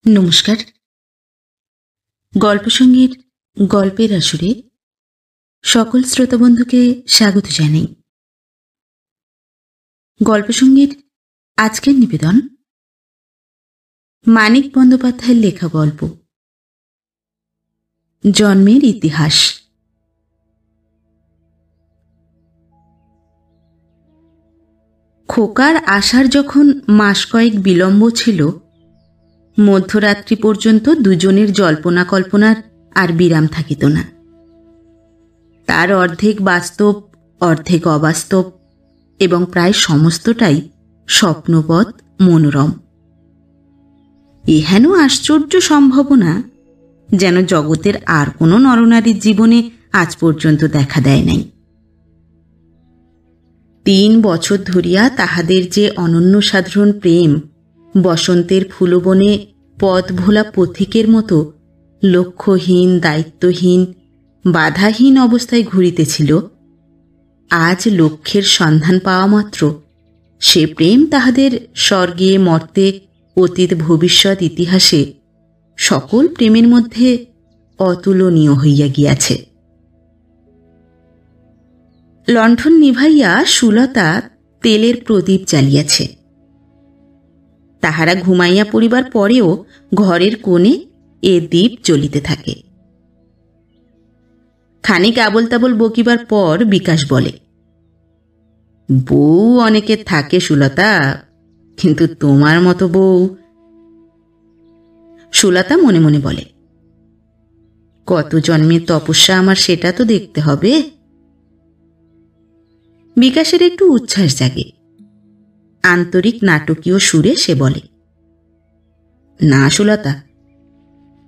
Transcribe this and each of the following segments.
নমস্কার। গল্পসঙ্গীর গল্পের আসরে সকল শ্রোতাবন্ধুকে স্বাগত জানাই। গল্পসঙ্গীর আজকের নিবেদন মানিক বন্দ্যোপাধ্যায়ের লেখা গল্প জন্মের ইতিহাস। খোকার আসার যখন মাস কয়েক বিলম্ব ছিল, মধ্যরাত্রি পর্যন্ত দুজনের জল্পনা কল্পনার আর বিরাম থাকিত না। তার অর্ধেক বাস্তব, অর্ধেক অবাস্তব এবং প্রায় সমস্তটাই স্বপ্নবৎ মনোরম। এহেন আশ্চর্য সম্ভাবনা যেন জগতের আর কোনো নরনারীর জীবনে আজ পর্যন্ত দেখা দেয় নাই। 3 বছর ধরিয়া তাহাদের যে অনন্য সাধারণ প্রেম বসন্তের ফুলবনে পথ ভোলা পথিকের মতো লক্ষ্যহীন, দায়িত্বহীন, বাধাহীন অবস্থায় ঘুরিতেছিল, আজ লক্ষ্যের সন্ধান পাওয়া মাত্র সে প্রেম তাহাদের স্বর্গে মর্তে অতীত ভবিষ্যৎ ইতিহাসে সকল প্রেমের মধ্যে অতুলনীয় হইয়া গিয়াছে। লণ্ঠন নিভাইয়া সুলতা তেলের প্রদীপ জ্বালিয়াছে। তাহারা ঘুমাইয়া পড়িবার পরেও ঘরের কোণে এ দীপ জ্বলিতে থাকে। খানিক আবল তাবল বকিবার পর বিকাশ বলে, বউ অনেকের থাকে সুলতা, কিন্তু তোমার মতো বউ। সুলতা মনে মনে বলে, কত জন্মের তপস্যা আমার, সেটা তো দেখতে হবে। বিকাশের একটু উচ্ছ্বাস জাগে। আন্তরিক নাটকীয় সুরে সে বলে, না সুলতা,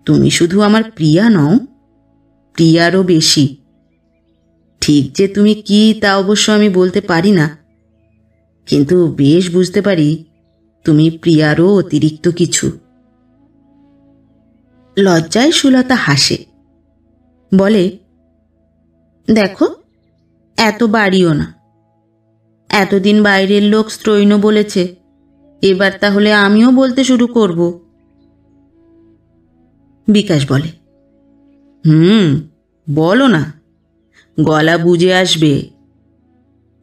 তুমি শুধু আমার প্রিয়া নও, প্রিয়ারও বেশি। ঠিক যে তুমি কি তা অবশ্য আমি বলতে পারি না, কিন্তু বেশ বুঝতে পারি তুমি প্রিয়ারও অতিরিক্ত কিছু। লজ্জায় সুলতা হাসে, বলে, দেখো, এত বাড়িও না। এতদিন বাইরের লোক স্ত্রৈণ বলেছে, এবার তাহলে আমিও বলতে শুরু করব। বিকাশ বলে, বলো না, গলা বুঝে আসবে।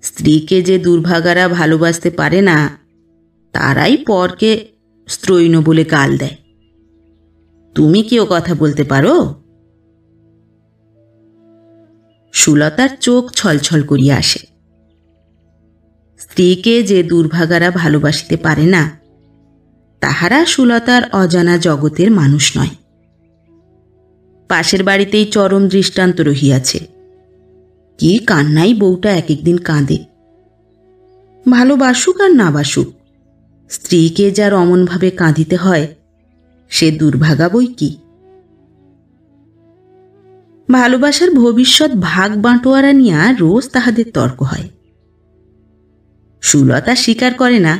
স্ত্রীকে যে দুর্ভাগারা ভালোবাসতে পারে না, তারাই পরকে স্ত্রৈণ বলে গাল দেয়। তুমি কি ও কথা বলতে পারো? সুলতার চোখ ছলছল করিয়া আসে। স্ত্রীকে যে দুর্ভাগারা ভালোবাসিতে পারে না, তাহারা সুলতার অজানা জগতের মানুষ নয়। পাশের বাড়িতেই চরম দৃষ্টান্ত রহিয়াছে। কি কান্নাই বউটা এক একদিন কাঁদে। ভালোবাসুক আর না বাসুক, স্ত্রীকে যার অমনভাবে কাঁদিতে হয়, সে দুর্ভাগা বই কি। ভালোবাসার ভবিষ্যৎ ভাগ বাঁটোয়ারা নিয়া রোজ তাহাদের তর্ক হয়। সুলতা স্বীকার করে না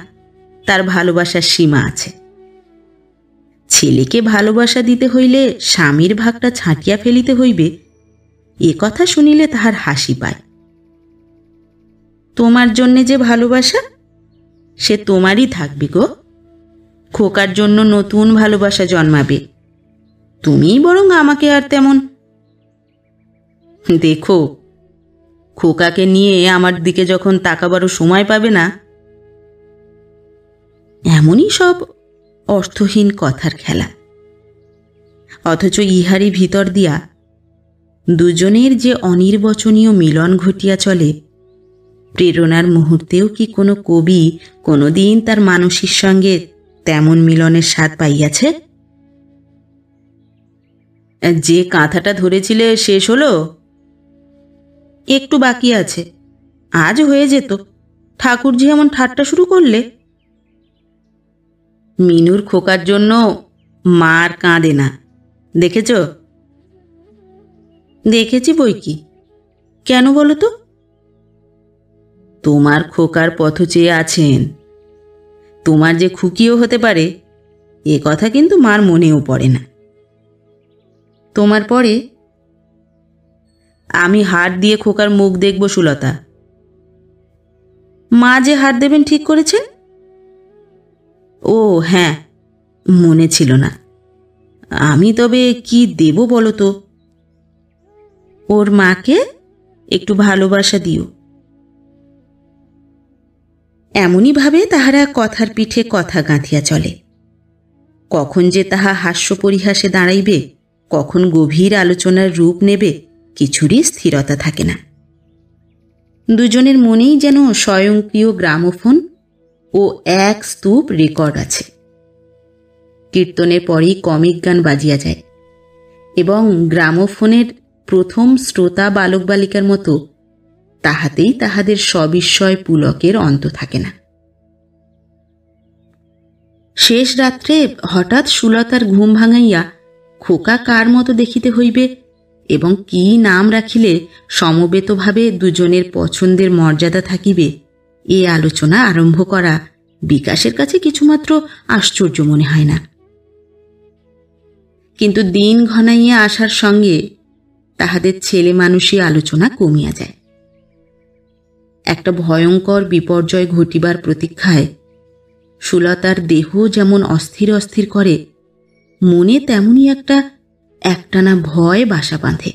তার ভালোবাসার সীমা আছে। ছেলেকে ভালোবাসা দিতে হইলে স্বামীর ভাগটা ছাঁটিয়া ফেলিতে হইবে, এ কথা শুনিলে তাহার হাসি পায়। তোমার জন্যে যে ভালোবাসা, সে তোমারই থাকবে গো। খোকার জন্য নতুন ভালোবাসা জন্মাবে, তুমিই বরং আমাকে আর তেমন। দেখো, খোকাকে নিয়ে আমার দিকে যখন তাকাবারও সময় পাবে না। এমনই সব অর্থহীন কথার খেলা। অথচ ইহারই ভিতর দিয়া দুজনের যে অনির্বচনীয় মিলন ঘটিয়া চলে, প্রেরণার মুহূর্তেও কি কোনো কবি কোনোদিন তার মানসীর সঙ্গে তেমন মিলনের স্বাদ পাইয়াছে? যে কাঁথাটা ধরেছিলে শেষ হলো? একটু বাকি আছে, আজ হয়ে যেত। ঠাকুরজি এমন ঠাট্টা শুরু করলে। মিনুর খোকার জন্য মার কাঁদে না, দেখেছ? দেখেছি বই কি। কেন বলো তো? তোমার খোকার পথ চেয়ে আছেন। তোমার যে খুকিও হতে পারে, এ কথা কিন্তু মার মনেও পড়ে না। তোমার পরে? আমি হার দিয়ে খোকার মুখ দেখব সুলতা। মা যে হার দেবেন ঠিক করেছেন? ও হ্যাঁ, মনে ছিল না। আমি তবে কি দেব বলো তো? ওর মাকে একটু ভালোবাসা দিও। এমনই ভাবে তাহারা কথার পিঠে কথা গাঁথিয়া চলে। কখন যে তাহা হাস্য পরিহাসে দাঁড়াইবে, কখন গভীর আলোচনার রূপ নেবে, কিছুরই স্থিরতা থাকে না। দুজনের মনেই যেন স্বয়ংক্রিয় গ্রামোফোন ও এক স্তূপ রেকর্ড আছে। কীর্তনের পরেই কমিক গান বাজিয়া যায় এবং গ্রামোফোনের প্রথম শ্রোতা বালক বালিকার মতো তাহাতেই তাহাদের সবিস্ময় পুলকের অন্ত থাকে না। শেষ রাত্রে হঠাৎ সুলতার ঘুম ভাঙাইয়া খোকা কার মতো দেখিতে হইবে এবং কি নাম রাখিলে সমবেতভাবে দুজনের পছন্দের মর্যাদা থাকিবে, এ আলোচনা আরম্ভ করা বিকাশের কাছে কিছুমাত্র আশ্চর্য মনে হয় না। কিন্তু দিন ঘনাইয়া আসার সঙ্গে তাহাদের ছেলে মানুষই আলোচনা কমিয়া যায়। একটা ভয়ঙ্কর বিপর্যয় ঘটিবার প্রতীক্ষায় সুলতার দেহ যেমন অস্থির অস্থির করে, মনে তেমনি একটা একটানা ভয় বাসা বাঁধে।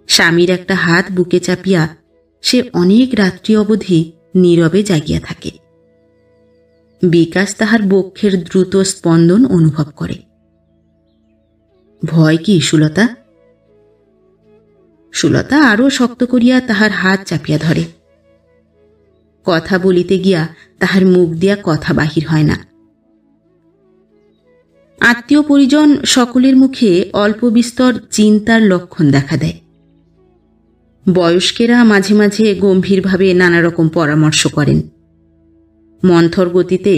স্বামীর একটা হাত বুকে চাপিয়া সে অনেক রাত্রি অবধি নীরবে জাগিয়া থাকে। বিকাশ তাহার বক্ষের দ্রুত স্পন্দন অনুভব করে। ভয় কি সুলতা? সুলতা আরো শক্ত করিয়া তাহার হাত চাপিয়া ধরে। কথা বলিতে গিয়া তাহার মুখ দিয়া কথা বাহির হয় না। আত্মীয় পরিজন সকলের মুখে অল্প বিস্তর চিন্তার লক্ষণ দেখা দেয়। বয়স্কেরা মাঝে মাঝে গম্ভীরভাবে নানা রকম পরামর্শ করেন। মন্থর গতিতে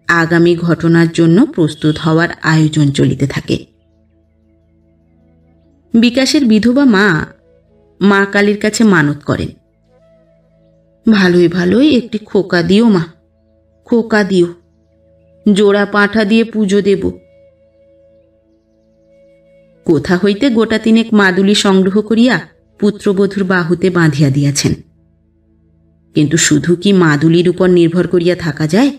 আগামী ঘটনার জন্য প্রস্তুত হওয়ার আয়োজন চলিতে থাকে। বিকাশের বিধবা মা কালীর কাছে মানত করেন, ভালোই ভালোই একটি খোকা দিও মা, খোকা দিও, জোড়া পাঁঠা দিয়ে পুজো দেব। কোথা হইতে গোটা তিনেক মাদুলি সংগ্রহ করিয়া পুত্রবধূর বাহুতে বাঁধিয়া দিয়াছেন। কিন্তু শুধু কি মাদুলির উপর নির্ভর করিয়া থাকা যায়?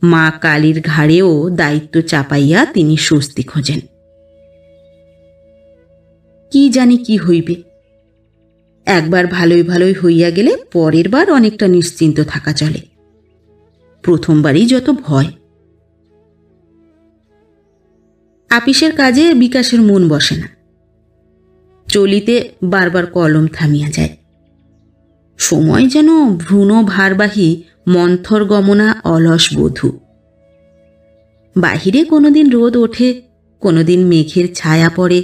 মা কালীর ঘাড়েও দায়িত্ব চাপাইয়া তিনি স্বস্তি খোঁজেন। কি জানি কি হইবে, একবার ভালোই ভালোই হইয়া গেলে পরের বার অনেকটা নিশ্চিন্ত থাকা চলে। প্রথমবারই যত ভয়। আপিসের কাজে বিকাশের মন বসে না। চলিতে বারবার কলম থামিয়া যায়। সময় যেন ভ্রূণ ভারবাহী মন্থর গমনা অলস বধূ। বাহিরে কোনোদিন রোদ ওঠে, কোনোদিন মেঘের ছায়া পড়ে,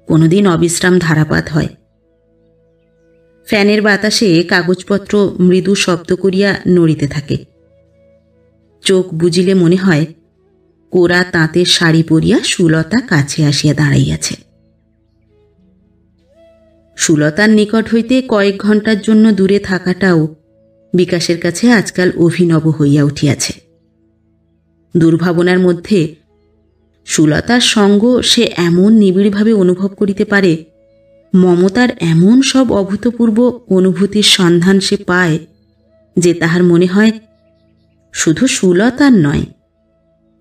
কোনোদিন অবিশ্রাম ধারাপাত হয়। ফ্যানের বাতাসে কাগজপত্র মৃদু শব্দ করিয়া নড়িতে থাকে। চোখ বুজিলে মনে হয় কোরা তাঁতের শাড়ি পরিয়া সুলতা কাছে আসিয়া দাঁড়াইয়াছে। সুলতার নিকট হইতে কয়েক ঘণ্টার জন্য দূরে থাকাটাও বিকাশের কাছে আজকাল অভিনব হইয়া উঠিয়াছে। দুর্ভাবনার মধ্যে সুলতার সঙ্গ সে এমন নিবিড়ভাবে অনুভব করিতে পারে, মমতার এমন সব অভূতপূর্ব অনুভূতির সন্ধান সে পায় যে তাহার মনে হয় শুধু সুলতার নয়,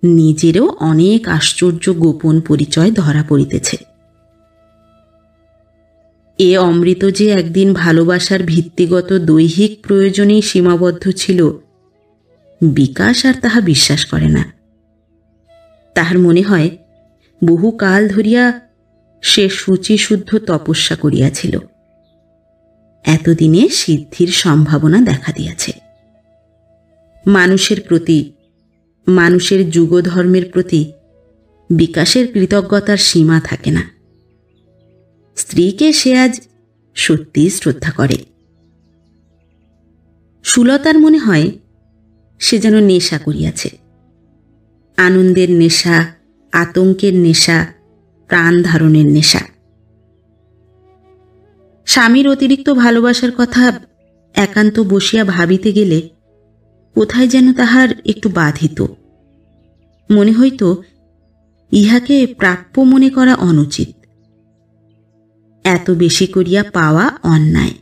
নিজেরও অনেক আশ্চর্য গোপন পরিচয় ধরা পড়িতেছে। এ অমৃত যে একদিন ভালোবাসার ভিত্তিগত দৈহিক প্রয়োজনেই সীমাবদ্ধ ছিল, বিকাশ আর তাহা বিশ্বাস করে না। তাহার মনে হয় বহুকাল ধরিয়া সে শুচিশুদ্ধ তপস্যা করিয়াছিল, এতদিনে সিদ্ধির সম্ভাবনা দেখা দিয়াছে। মানুষের প্রতি, মানুষের যুগধর্মের প্রতি বিকাশের কৃতজ্ঞতার সীমা থাকে না। স্ত্রীকে সে আজ সত্যি শ্রদ্ধা করে। সুলতার মনে হয় সে যেন নেশা করিয়াছে, আনন্দের নেশা, আতঙ্কের নেশা, প্রাণ ধারণের নেশা। স্বামীর অতিরিক্ত ভালোবাসার কথা একান্ত বসিয়া ভাবিতে গেলে কোথায় যেন তাহার একটু বাধিত। মনে হইত ইহাকে প্রাপ্য মনে করা অনুচিত, এত বেশি করিয়া পাওয়া অন্যায়।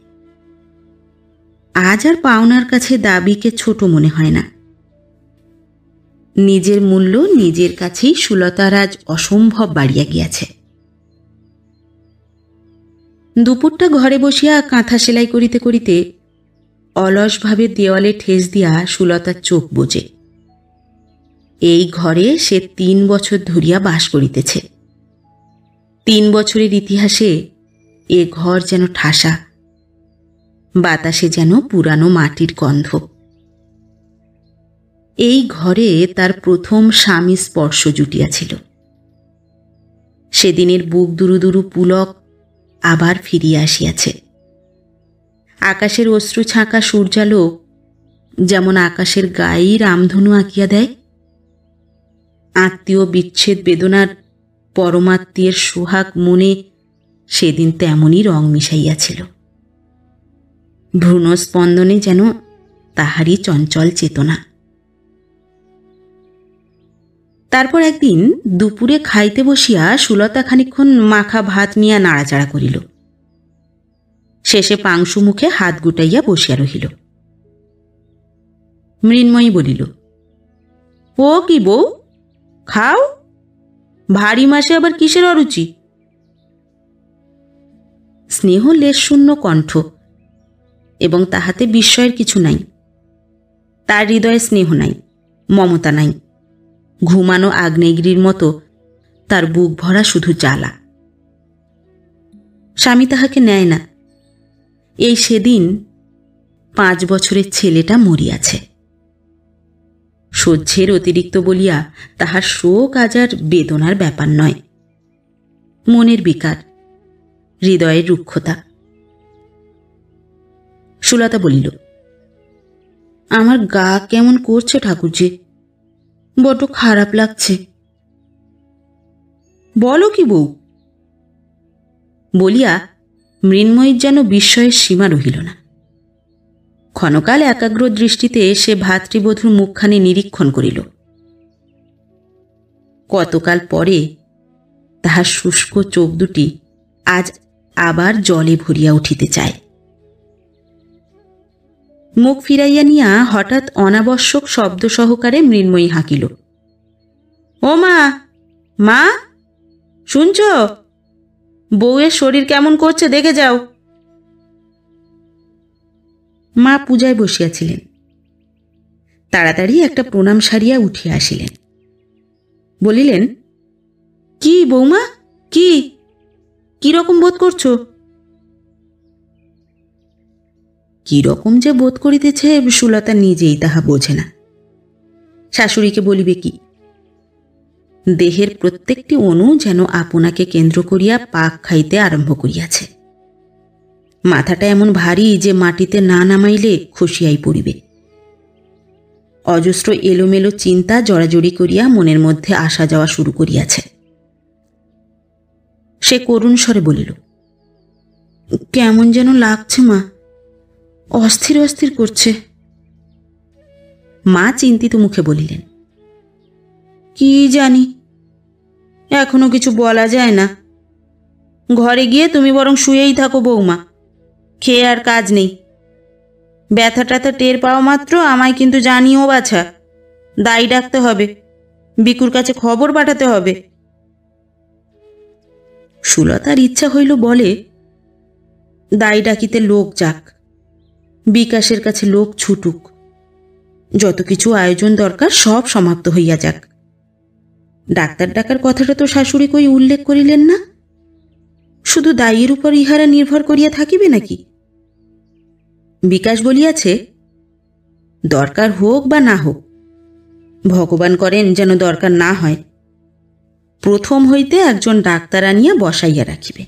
আজ আর পাওনার কাছে দাবিকে ছোট মনে হয় না। নিজের মূল্য নিজের কাছেই সুলতার আজ অসম্ভব বাড়িয়া গিয়াছে। দুপুরটা ঘরে বসিয়া কাঁথা সেলাই করিতে করিতে অলসভাবে দেওয়ালে ঠেস দিয়া সুলতার চোখ বোজে। এই ঘরে সে 3 বছর ধরিয়া বাস করিতেছে। 3 বছরের ইতিহাসে এ ঘর যেন ঠাসা, বাতাসে যেন পুরানো মাটির গন্ধ। এই ঘরে তার প্রথম স্বামী স্পর্শ জুটিয়াছিল। সেদিনের বুক দুরু দুরু পুলক আবার ফিরিয়া আসিয়াছে। আকাশের অশ্রু ছাঁকা সূর্যালোক যেমন আকাশের গায়েই রামধনু আঁকিয়া দেয়, আত্মীয় বিচ্ছেদ বেদনার পরমাত্মীয়ের সোহাগ মনে সেদিন তেমনই রং মিশাইয়াছিল। ভ্রূণস্পন্দনে যেন তাহারই চঞ্চল চেতনা। তারপর একদিন দুপুরে খাইতে বসিয়া সুলতা খানিকক্ষণ মাখা ভাত নিয়া নাড়াচাড়া করিল। শেষে পাংশু মুখে হাত গুটাইয়া বসিয়া রহিল। মৃন্ময়ী বলিল, ও কি বউ, খাও, ভারী মাসে আবার কিসের অরুচি? স্নেহ লেশশূন্য কণ্ঠ, এবং তাহাতে বিস্ময়ের কিছু নাই। তার হৃদয়ে স্নেহ নাই, মমতা নাই। ঘুমানো আগ্নেয়গিরির মতো তার বুক ভরা শুধু জ্বালা। স্বামী তাহাকে নেয় না। এই সেদিন 5 বছরের ছেলেটা মরিয়াছে। সহ্যের অতিরিক্ত বলিয়া তাহার শোক আজ আর বেদনার ব্যাপার নয়, মনের বিকার, হৃদয়ের রুক্ষতা। সুলতা বলিল, আমার গা কেমন করছে ঠাকুরজি, বড্ড খারাপ লাগছে। বলো কি বউ? বলিয়া মৃন্ময়ীর যেন বিস্ময়ের সীমা রহিল না। ক্ষণকাল একাগ্র দৃষ্টিতে সে ভাতৃবধূর মুখখানি নিরীক্ষণ করিল। কতকাল পরে তাহার শুষ্ক চোখ দুটি আজ আবার জলে ভরিয়া উঠিতে চায়। মুখ ফিরাইয়া নিয়া হঠাৎ অনাবশ্যক শব্দ সহকারে মৃন্ময়ী হাঁকিল, ও মা, মা, শুনছ? বউয়ের শরীর কেমন করছে দেখে যাও। মা পূজায় বসিয়াছিলেন। তাড়াতাড়ি একটা প্রণাম সারিয়া উঠিয়া আসিলেন। বলিলেন, কি বৌমা, কি কিরকম বোধ করছো? কিরকম যে বোধ করিতেছে সুলতা নিজেই তাহা বোঝে না। শাশুড়িকে বলিবে কি? দেহের প্রত্যেকটি অণু যেন আপনাকে কেন্দ্র করিয়া পাক খাইতে আরম্ভ করিয়াছে। মাথাটা এমন ভারী যে মাটিতে না নামাইলে খসিয়াই পড়িবে। অজস্র এলোমেলো চিন্তা জড়াজড়ি করিয়া মনের মধ্যে আসা যাওয়া শুরু করিয়াছে। সে করুণ স্বরে বলিল, কেমন যেন লাগছে মা, অস্থির অস্থির করছে। মা চিন্তিত মুখে বলিলেন, কি জানি, এখনো কিছু বলা যায় না। ঘরে গিয়ে তুমি বরং শুয়েই থাকো বৌমা, খেয়ে আর কাজ নেই। ব্যথা ট্যাথা টের পাওয়া মাত্র আমায় কিন্তু জানিও বাছা, দায়ী ডাকতে হবে, বিকুর কাছে খবর পাঠাতে হবে। সুলতার ইচ্ছা হইল বলে, দায়ী ডাকিতে লোক যাক, বিকাশের কাছে লোক ছুটুক, যত কিছু আয়োজন দরকার সব সমাপ্ত হইয়া যাক। ডাক্তার ডাকার কথাটা তো শাশুড়ি কই উল্লেখ করিলেন না। শুধু দায়ের উপর ইহারা নির্ভর করিয়া থাকিবে নাকি? বিকাশ বলিয়াছে, দরকার হোক বা না হোক, ভগবান করেন যেন দরকার না হয়, প্রথম হইতে একজন ডাক্তার আনিয়া বসাইয়া রাখিবে।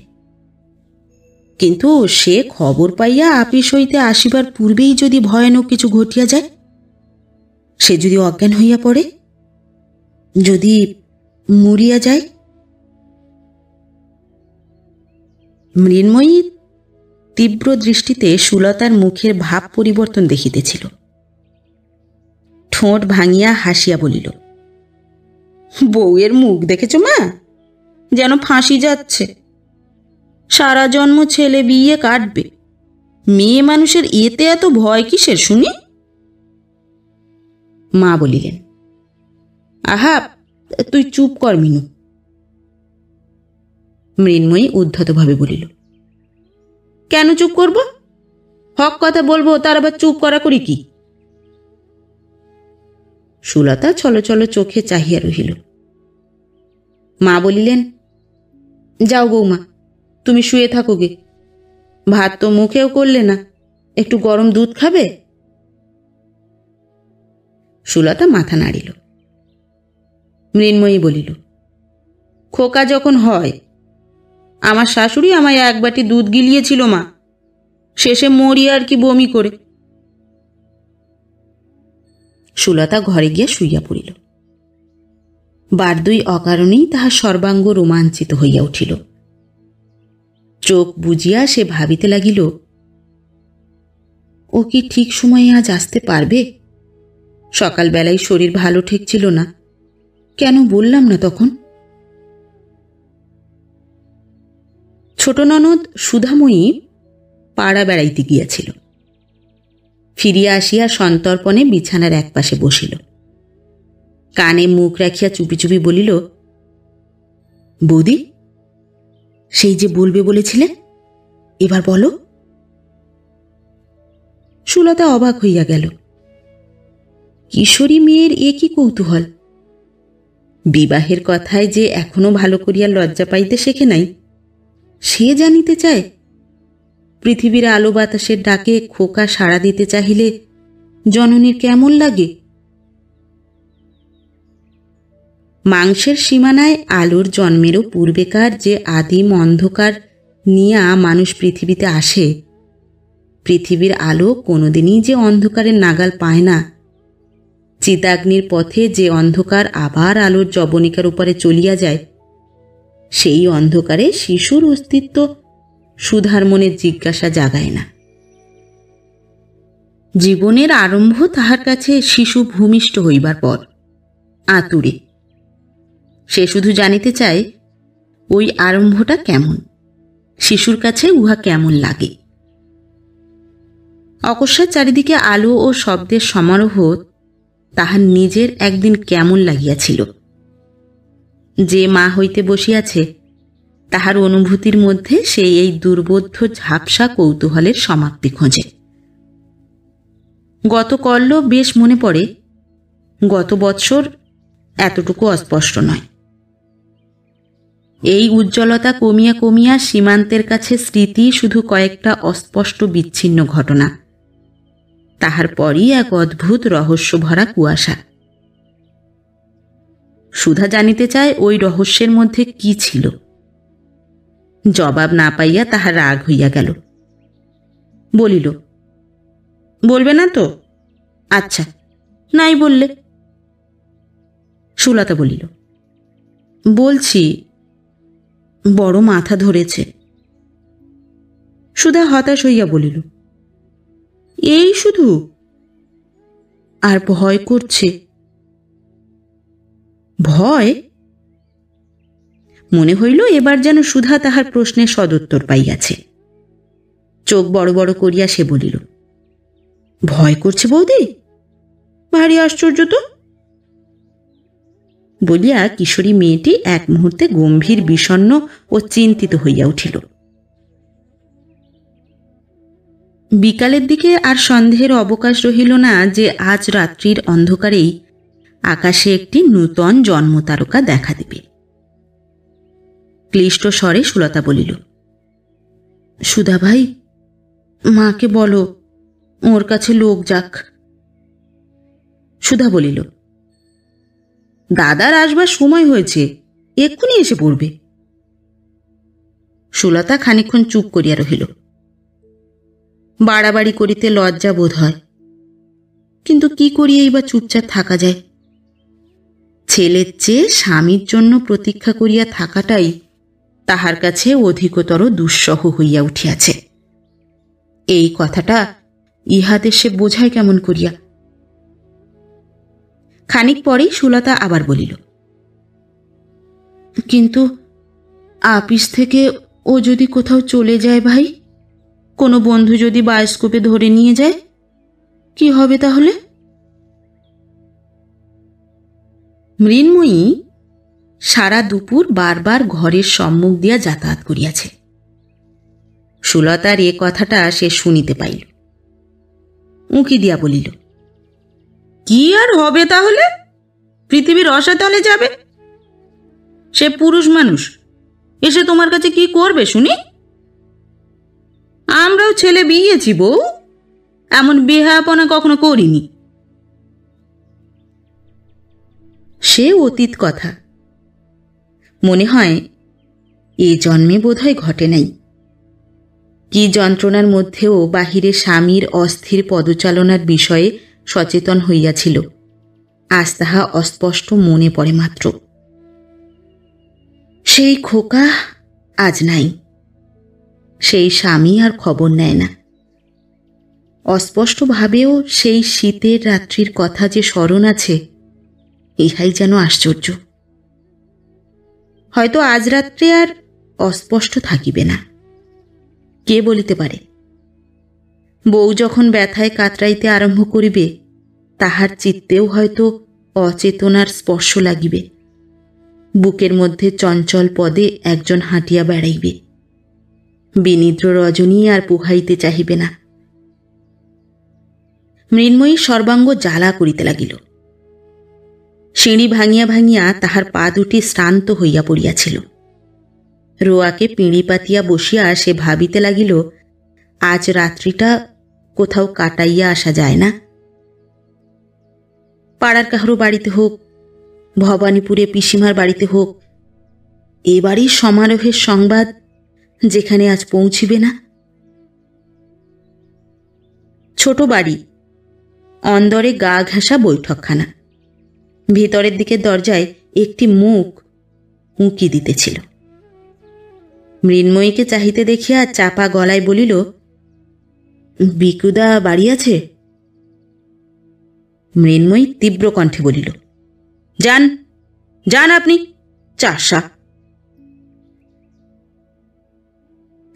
কিন্তু সে খবর পাইয়া আপিস হইতে আসিবার পূর্বেই যদি ভয়ানক কিছু ঘটিয়া যায়, সে যদি অজ্ঞান হইয়া পড়ে, যদি মরিয়া যায়। মৃন্ময়ী তীব্র দৃষ্টিতে সুলতার মুখের ভাব পরিবর্তন দেখিতেছিল। ঠোঁট ভাঙিয়া হাসিয়া বলিল, বউয়ের মুখ দেখেছ মা, যেন ফাঁসি যাচ্ছে। সারা জন্ম ছেলে বিয়ে কাটবে, মেয়ে মানুষের এতে এত ভয় কিসের শুনি? মা বলিলেন, আহা, তুই চুপ কর মিনু, মৃন্ময়ী উদ্ধতভাবে বলিল। কেন চুপ করব? হক কথা বলবো, তার আবার চুপ করা করি কি? সুলতা ছলছল চোখে চাহিয়া রহিল। মা বলিলেন, যাও বৌমা, তুমি শুয়ে থাকো গে, ভাত তো মুখেও করলে না, একটু গরম দুধ খাবে? সুলতা মাথা নাড়িল। মৃন্ময়ী বলিল, খোকা যখন হয়, আমার শাশুড়ি আমায় এক বাটি দুধ গিলিয়েছিল মা, শেষে মরি আর কি বমি করে। সুলতা ঘরে গিয়া শুইয়া পড়িল। বারদুই অকারণেই তাহার সর্বাঙ্গ রোমাঞ্চিত হইয়া উঠিল। চোখ বুজিয়া সে ভাবিতে লাগিল, ও কি ঠিক সময়ে আজ আসতে পারবে? সকালবেলায় শরীর ভালো ঠেকছিল না, কেন বললাম না তখন? ছোট ননদ সুধাময়ী পাড়া বেড়াইতে গিয়াছিল। ফিরিয়া আসিয়া সন্তর্পণে বিছানার একপাশে বসিল। কানে মুখ রাখিয়া চুপি চুপি বলিল, বৌদি, সেই যে বলবে বলেছিলে, এবার বলো। সুলতা অবাক হইয়া গেল। কিশোরী মেয়ের এ কি কৌতূহল! বিবাহের কথায় যে এখনো ভালো করিয়া লজ্জা পাইতে শেখে নাই, সে জানিতে চায় পৃথিবীর আলো বাতাসের ডাকে খোকা সাড়া দিতে চাহিলে জননীর কেমন লাগে। মাংসের সীমানায় আলোর জন্মেরও পূর্বেকার যে আদিম অন্ধকার নিয়া মানুষ পৃথিবীতে আসে, পৃথিবীর আলো কোনোদিনই যে অন্ধকারের নাগাল পায় না, চিতাগ্নির পথে যে অন্ধকার আবার আলোর জবনিকার উপরে চলিয়া যায়, সেই অন্ধকারে শিশুর অস্তিত্ব সুধার মনে জিজ্ঞাসা জাগায় না। জীবনের আরম্ভ তাহার কাছে শিশু ভূমিষ্ঠ হইবার পর, আতুরে। সে শুধু জানিতে চায় ওই আরম্ভটা কেমন, শিশুর কাছে উহা কেমন লাগে। অকস্মাৎ চারিদিকে আলো ও শব্দের সমারোহ তাহার নিজের একদিন কেমন লাগিয়াছিল। যে মা হইতে বসিয়াছে, তাহার অনুভূতির মধ্যে সে এই দুর্বোধ্য ঝাপসা কৌতূহলের সমাপ্তি খোঁজে। গত কল্য বেশ মনে পড়ে, গত বৎসর এতটুকু অস্পষ্ট নয়। এই উজ্জ্বলতা কমিয়া কমিয়া সীমান্তের কাছে স্মৃতি শুধু কয়েকটা অস্পষ্ট বিচ্ছিন্ন ঘটনা, তাহার পরই এক অদ্ভুত রহস্য ভরা কুয়াশা। সুধা জানিতে চায় ওই রহস্যের মধ্যে কি ছিল। জবাব না পাইয়া তাহার রাগ হইয়া গেল। বলিল, বলবে না তো? আচ্ছা, নাই বললে। সুলতা বলিল, বলছি, বড় মাথা ধরেছে। সুধা হতাশ হইয়া বলিল, এই শুধু? আর ভয় করছে। ভয়? মনে হইল এবার যেন সুধা তাহার প্রশ্নের সদুত্তর পাইয়াছে। চোখ বড় বড় করিয়া সে বলিল, ভয় করছে বৌদি? ভারী আশ্চর্য তো। বলিয়া কিশোরী মেয়েটি এক মুহূর্তে গম্ভীর, বিষণ্ণ ও চিন্তিত হইয়া উঠিল। বিকালের দিকে আর সন্দেহের অবকাশ রহিল না যে আজ রাত্রির অন্ধকারেই আকাশে একটি নূতন জন্মতারকা দেখা দিবে। ক্লিষ্ট স্বরে সুলতা বলিল, সুধা ভাই, মাকে বলো ওর কাছে লোক যাক। সুধা বলিল, দাদার আসবার সময় হয়েছে, এক্ষুনি এসে পড়বে। সুলতা খানিকক্ষণ চুপ করিয়া রহিল। বাড়াবাড়ি করিতে লজ্জা বোধ হয়, কিন্তু কি করিয়াই বা চুপচাপ থাকা যায়। ছেলের চেয়ে স্বামীর জন্য প্রতীক্ষা করিয়া থাকাটাই তাহার কাছে অধিকতর দুঃসহ হইয়া উঠিয়াছে। এই কথাটা ইহাদের সে বোঝায় কেমন করিয়া? খানিক পরেই সুলতা আবার বলিল, কিন্তু আপিস থেকে ও যদি কোথাও চলে যায় ভাই, কোনো বন্ধু যদি বায়োস্কোপে ধরে নিয়ে যায়, কি হবে তাহলে? মৃন্ময়ী সারা দুপুর বারবার ঘরের সম্মুখ দিয়া যাতায়াত করিয়াছে। সুলতার এ কথাটা সে শুনিতে পাইল। উঁকি দিয়া বলিল, কি আর হবে তাহলে? পৃথিবীর রসাতলে যাবে। সে পুরুষ মানুষ এসে তোমার কাছে কি করবে শুনি? আমরাও ছেলে বিয়েছি বউ, এমন বেহায়াপনা কখনো করিনি। সে অতীত কথা, মনে হয় এ জন্মে বোধহয় ঘটে নাই। কি যন্ত্রণার মধ্যেও বাহিরে স্বামীর অস্থির পদচালনার বিষয়ে সচেতন হইয়াছিল, আজ তাহা অস্পষ্ট মনে পড়ে মাত্র। সেই খোকা আজ নাই, সেই স্বামী আর খবর নেয় না। অস্পষ্টভাবেও সেই শীতের রাত্রির কথা যে স্মরণ আছে, ইহাই যেন আশ্চর্য। হয়তো আজ রাত্রে আর অস্পষ্ট থাকিবে না, কে বলিতে পারে। বউ যখন ব্যথায় কাতরাইতে আরম্ভ করিবে, তাহার চিত্তেও হয়তো অচেতনার স্পর্শ লাগিবে। বুকের মধ্যে চঞ্চল পদে একজন হাঁটিয়া বেড়াইবে। বিনিদ্র রজনী আর পুহাইতে চাহিবে না। মৃন্ময়ী সর্বাঙ্গ জ্বালা করিতে লাগিল। সিঁড়ি ভাঙিয়া ভাঙিয়া তাহার পা দুটি শ্রান্ত হইয়া পড়িয়াছিল। রোয়াকে পিঁড়ি পাতিয়া বসিয়া সে ভাবিতে লাগিল, আজ রাত্রিটা কোথাও কাটাইয়া আসা যায় না। পাড়ার কাহারো বাড়িতে হোক, ভবানীপুরে পিসিমার বাড়িতে হোক, এ বাড়ির সমারোহের সংবাদ যেখানে আজ পৌঁছিবে না। ছোট বাড়ি, অন্দরে গা ঘেঁষা বৈঠকখানা। ভিতরের দিকে দরজায় একটি মুখ উঁকি দিতেছিল। মৃন্ময়ীকে চাহিতে দেখিয়া চাপা গলায় বলিল, বিকুদা বাড়ি আছে? মৃন্ময়ী তীব্র কণ্ঠে বলিল, যান যান আপনি, চাষা।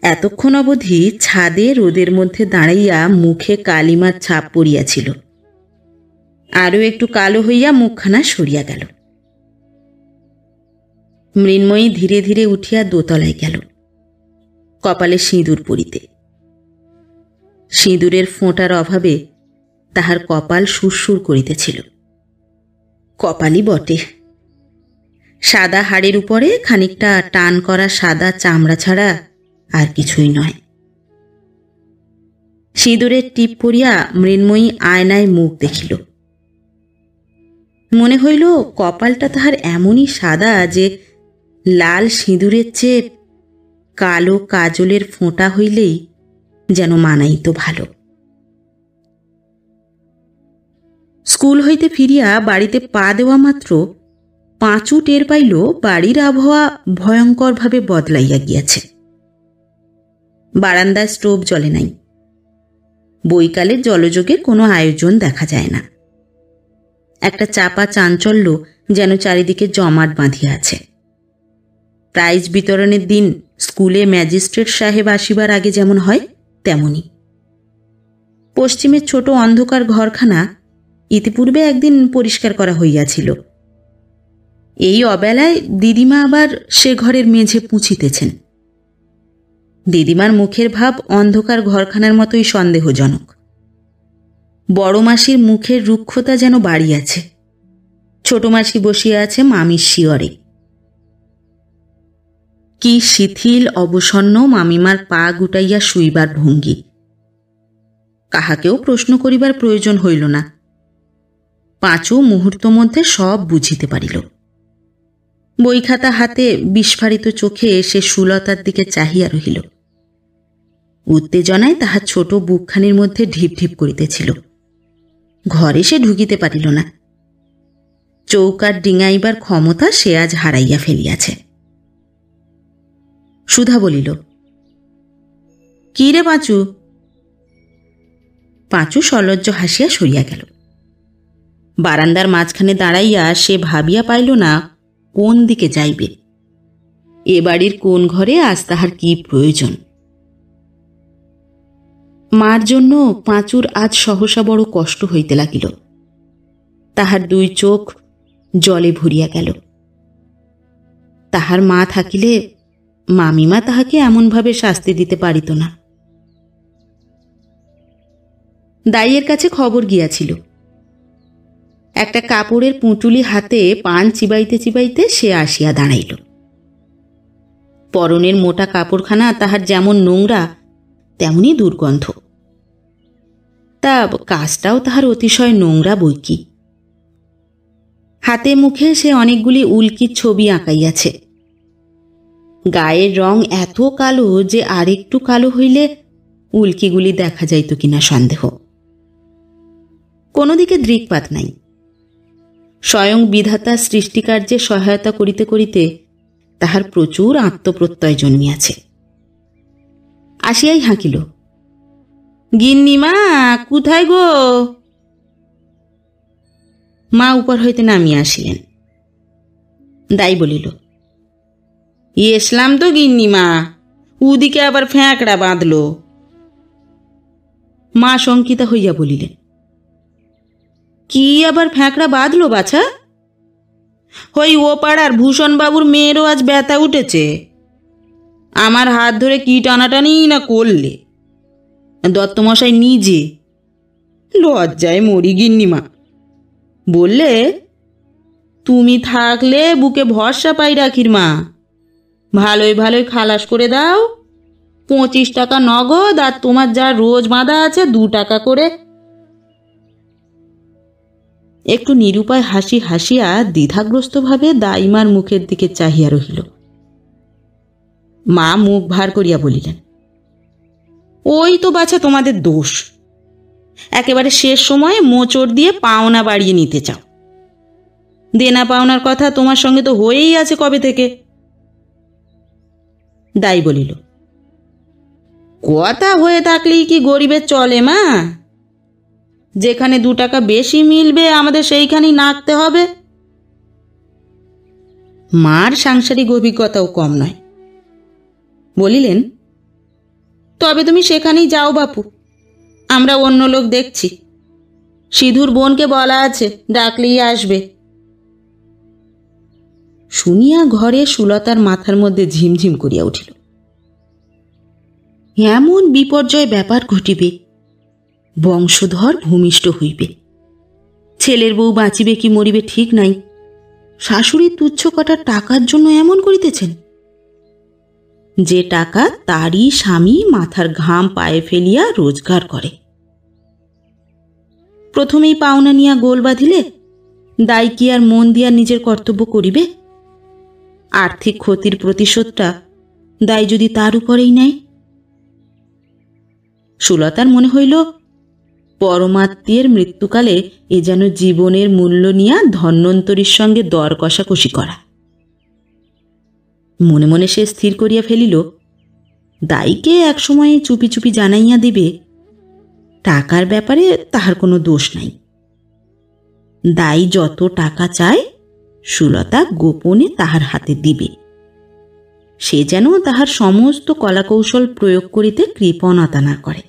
এতক্ষণ অবধি ছাদে রোদের মধ্যে দাঁড়াইয়া মুখে কালিমার ছাপ পড়িয়াছিল, আরও একটু কালো হইয়া মুখখানা সরিয়া গেল। মৃন্ময়ী ধীরে ধীরে উঠিয়া দোতলায় গেল, কপালে সিঁদুর পরিতে। সিঁদুরের ফোঁটার অভাবে তাহার কপাল সুরসুর করিতেছিল। কপালই বটে, সাদা হাড়ের উপরে খানিকটা টান করা সাদা চামড়া ছাড়া আর কিছুই নয়। সিঁদুরের টিপ পরিয়া মৃন্ময়ী আয়নায় মুখ দেখিল। মনে হইল কপালটা তাহার এমনই সাদা যে লাল সিঁদুরের চেয়ে কালো কাজলের ফোঁটা হইলেই যেন মানাইত ভালো। স্কুল হইতে ফিরিয়া বাড়িতে পা দেওয়া মাত্র পাঁচু টের পাইল বাড়ির আবহাওয়া ভয়ঙ্করভাবে বদলাইয়া গিয়াছে। বারান্দায় স্টোভ জ্বলে নাই। বৈকালে জলযোগের কোনো আয়োজন দেখা যায় না। একটা চাপা চাঞ্চল্য যেন চারিদিকে জমাট বাঁধিয়া আছে। প্রাইজ বিতরণের দিন স্কুলে ম্যাজিস্ট্রেট সাহেব আসিবার আগে যেমন হয় তেমনি। পশ্চিমের ছোট অন্ধকার ঘরখানা ইতিপূর্বে একদিন পরিষ্কার করা হইয়াছিল। এই অবেলায় দিদিমা আবার সে ঘরের মেঝে পুঁছিতেছেন। দিদিমার মুখের ভাব অন্ধকার ঘরখানার মতোই সন্দেহজনক। বড় মাসির মুখের রুক্ষতা যেন বাড়িয়াছে। ছোট মাসি বসিয়া আছে মামির শিয়রে। কি শিথিল অবসন্ন মামিমার পা গুটাইয়া শুইবার ভঙ্গি। কাহাকেও প্রশ্ন করিবার প্রয়োজন হইল না। পাঁচু মুহূর্ত মধ্যে সব বুঝিতে পারিল। বইখাতা হাতে বিস্ফারিত চোখে সে সুলতার দিকে চাহিয়া রহিল। উত্তেজনায় তাহার ছোট বুকখানির মধ্যে ঢিপ ঢিপ করিতেছিল। ঘরে সে ঢুকিতে পারিল না। চৌকার ডিঙাইবার ক্ষমতা সে আজ হারাইয়া ফেলিয়াছে। সুধা বলিল, কি রে পাঁচু? পাঁচু সলজ্জ হাসিয়া সরিয়া গেল। বারান্দার মাঝখানে দাঁড়াইয়া সে ভাবিয়া পাইল না কোন দিকে যাইবে। এ বাড়ির কোন ঘরে আজ তাহার কি প্রয়োজন। মার জন্য পাঁচুর আজ সহসা বড় কষ্ট হইতে লাগিল। তাহার দুই চোখ জলে ভরিয়া গেল। তাহার মা থাকিলে মামিমা তাহাকে এমনভাবে শাস্তি দিতে পারিত না। দাইয়ের কাছে খবর গিয়াছিল। একটা কাপড়ের পুঁটুলি হাতে পান চিবাইতে চিবাইতে সে আসিয়া দাঁড়াইল। পরনের মোটা কাপড়খানা তাহার যেমন নোংরা তেমনি দুর্গন্ধ, তা কাজটাও তাহার অতিশয় নোংরা বৈকি। হাতে মুখে সে অনেকগুলি উল্কির ছবি আঁকাইয়াছে। গায়ের রং এত কালো যে আরেকটু কালো হইলে উল্কিগুলি দেখা যাইত কিনা সন্দেহ। কোনো দিকে দৃকপাত নাই। স্বয়ং বিধাতা সৃষ্টিকার্যে সহায়তা করিতে করিতে তাহার প্রচুর আত্মপ্রত্যয় জন্মিয়াছে। আসিয়াই হাঁকিল, গিন্নিমা কোথায় গো? মা উপর হইতে নামিয়া আসিলেন। দাই বলিল, এসলাম তো গিন্নিমা, উদিকে আবার ফ্যাঁকড়া বাঁধল। মা শঙ্কিতা হইয়া বলিলেন, কি আবার ফ্যাঁকড়া বাঁধল বাছা? ওই ও পাড়ার ভূষণবাবুর মেয়েরও আজ ব্যথা উঠেছে। আমার হাত ধরে কি টানাটানি না করলে, দত্তমশাই নিজে। লজ্জায় মরি গিন্নিমা। বললে, তুমি থাকলে বুকে ভরসা পাই রাখির মা, ভালোই ভালোই খালাস করে দাও। 25 টাকা নগদ, আর তোমার যা রোজ বাঁধা আছে 2 টাকা করে। একটু নিরুপায় হাসি হাসিয়া দ্বিধাগ্রস্তভাবে দাইমার মুখের দিকে চাহিয়া রহিল। মা মুখ ভার করিয়া বলিলেন, ওই তো বাছা তোমাদের দোষ। একেবারে শেষ সময়ে মোচড় দিয়ে পাওনা বাড়িয়ে নিতে চাও। দেনা পাওনার কথা তোমার সঙ্গে তো হয়েই আছে কবে থেকে। দাই বলিল, কথা হয়ে থাকলেই কি গরিবের চলে মা? যেখানে 2 টাকা বেশি মিলবে আমাদের সেইখানেই নাকতে হবে। মার সাংসারিক অভিজ্ঞতাও কম নয়। বলিলেন, তবে তুমি সেখানেই যাও বাপু, আমরা অন্য লোক দেখছি। সিধুর বোনকে বলা আছে, ডাকলেই আসবে। শুনিয়া ঘরে সুলতার মাথার মধ্যে ঝিমঝিম করিয়া উঠিল। এমন বিপর্যয় ব্যাপার ঘটিবে, বংশধর ভূমিষ্ঠ হইবে, ছেলের বউ বাঁচিবে কি মরিবে ঠিক নাই, শাশুড়ির তুচ্ছ কটা টাকার জন্য এমন করিতেছেন। যে টাকা তারই স্বামী মাথার ঘাম পায়ে ফেলিয়া রোজগার করে। প্রথমেই পাওনা নিয়া গোল বাঁধিলে দায় কি আর মন দিয়া নিজের কর্তব্য করিবে? আর্থিক ক্ষতির প্রতিশোধটা দায় যদি তার উপরেই নেয়। সুলতার মনে হইল, পরমাত্মীয়ের মৃত্যুকালে এ যেন জীবনের মূল্য নিয়া ধন্বন্তরীর সঙ্গে দর কষাকষি করা। মনে মনে সে স্থির করিয়া ফেলিল, দাইকে একসময় চুপি চুপি জানাইয়া দিবে টাকার ব্যাপারে তাহার কোনো দোষ নাই। দাই যত টাকা চায় সুলতা গোপনে তাহার হাতে দিবে। সে যেন তাহার সমস্ত কলাকৌশল প্রয়োগ করিতে কৃপণতা না করে।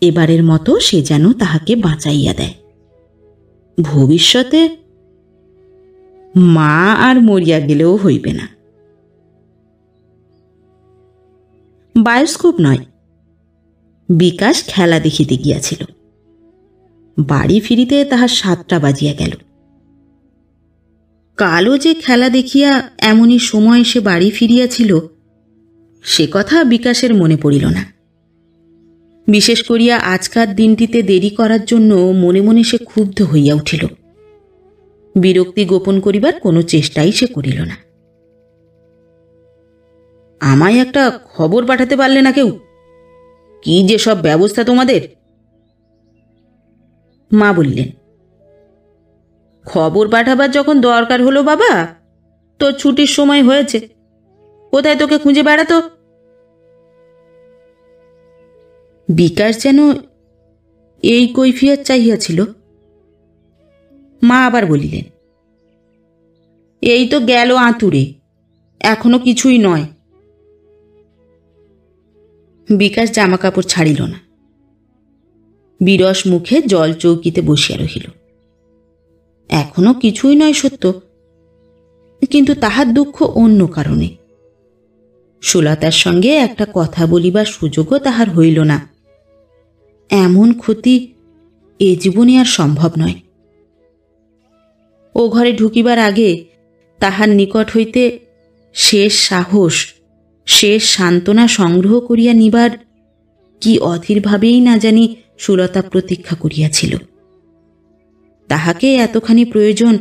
এবারের মতো সে যেন তাহাকে বাঁচাইয়া দেয়। ভবিষ্যতে মা আর মরিয়া গেলেও হইবে না। বায়োস্কোপ নয়, বিকাশ খেলা দেখিতে গিয়াছিল। বাড়ি ফিরিতে তাহার 7টা বাজিয়া গেল। কালও যে খেলা দেখিয়া এমনই সময় সে বাড়ি ফিরিয়াছিল সে কথা বিকাশের মনে পড়িল না। বিশেষ করিয়া আজকার দিনটিতে দেরি করার জন্য মনে মনে সে ক্ষুব্ধ হইয়া উঠিল। বিরক্তি গোপন করিবার কোনো চেষ্টাই সে করিল না। আমায় একটা খবর পাঠাতে পারলে না কেউ? কি যে সব ব্যবস্থা তোমাদের! মা বললেন, খবর পাঠাবার যখন দরকার হলো বাবা, তোর ছুটির সময় হয়েছে, কোথায় তোকে খুঁজে বেড়াতো। বিকাশ যেন এই কৈফিয়ত চাহিয়াছিল। মা আবার বলিলেন, এই তো গেল আঁতুড়ে, এখনো কিছুই নয়। বিকাশ জামা কাপড় ছাড়িল না, বিরস মুখে জল চৌকিতে বসিয়া রহিল। এখনো কিছুই নয় সত্য, কিন্তু তাহার দুঃখ অন্য কারণে। সুলতার সঙ্গে একটা কথা বলিবার সুযোগও তাহার হইল না। এমন ক্ষতি এ জীবনে আর সম্ভব নয়। ও ঘরে ঢুকিবার আগে তাহার নিকট হইতে শেষ সাহস, শেষ সান্ত্বনা সংগ্রহ করিয়া নিবার কি অধীরভাবেই না জানি সুলতা প্রতীক্ষা করিয়াছিল। তাহাকে এতখানি প্রয়োজন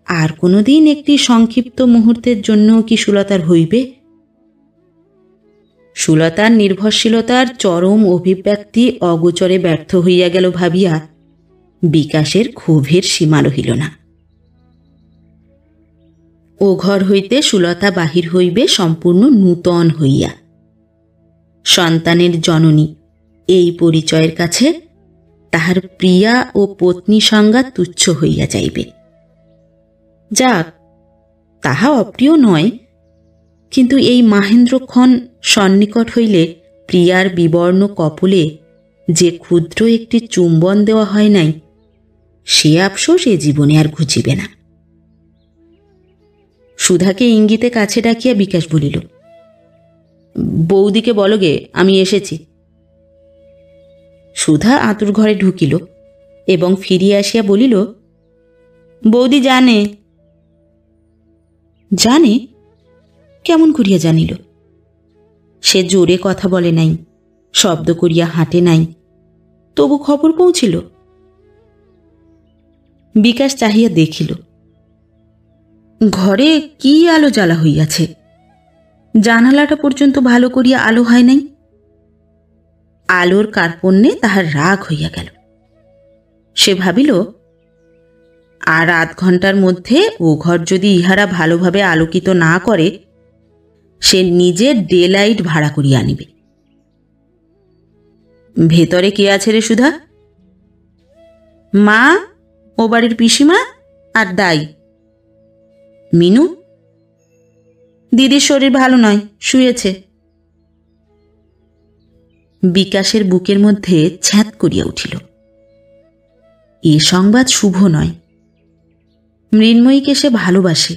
আর কোনোদিন একটি সংক্ষিপ্ত মুহূর্তের জন্য কি সুলতার হইবে? সুলতার নির্ভরশীলতার চরম অভিব্যক্তি অগোচরে ব্যর্থ হইয়া গেল ভাবিয়া বিকাশের ক্ষোভের সীমা রহিল না। ও ঘর হইতে সুলতা বাহির হইবে সম্পূর্ণ নূতন হইয়া। সন্তানের জননী এই পরিচয়ের কাছে তাহার প্রিয়া ও পত্নী সংজ্ঞা তুচ্ছ হইয়া যাইবে। যাক, তাহা অপ্রিয় নয়, কিন্তু এই মাহেন্দ্রক্ষণ সন্নিকট হইলে প্রিয়ার বিবর্ণ কপলে যে ক্ষুদ্র একটি চুম্বন দেওয়া হয় নাই, সে আফসোস এ জীবনে আর ঘুচিবে না। সুধাকে ইঙ্গিতে কাছে ডাকিয়া বিকাশ বলিল, বৌদিকে বলো গে আমি এসেছি। সুধা আঁতুর ঘরে ঢুকিল এবং ফিরিয়া আসিয়া বলিল, বৌদি জানে। জানে? কেমন করিয়া জানিল? সে জোরে কথা বলে নাই, শব্দ করিয়া হাঁটে নাই, তবু খবর পৌঁছিল। বিকাশ চাহিয়া দেখিল ঘরে কি আলো জ্বালা হইয়াছে, জানালাটা পর্যন্ত ভালো করিয়া আলো হয় নাই। আলোর কার্পণ্যে তাহার রাগ হইয়া গেল। সে ভাবিল, আর আধ ঘন্টার মধ্যে ও ঘর যদি ইহারা ভালোভাবে আলোকিত না করে, সে নিজে ডে লাইট ভাড়া করিয়া আনিবে। ভেতরে কে আছে রে সুধা? মা, ও বাড়ির পিসিমা আর দাই। মিনু? দিদির শরীর ভালো নয়, শুয়েছে। বিকাশের বুকের মধ্যে ছ্যাঁত করিয়া উঠিল। এ সংবাদ শুভ নয়। মৃন্ময়ীকে সে ভালোবাসে।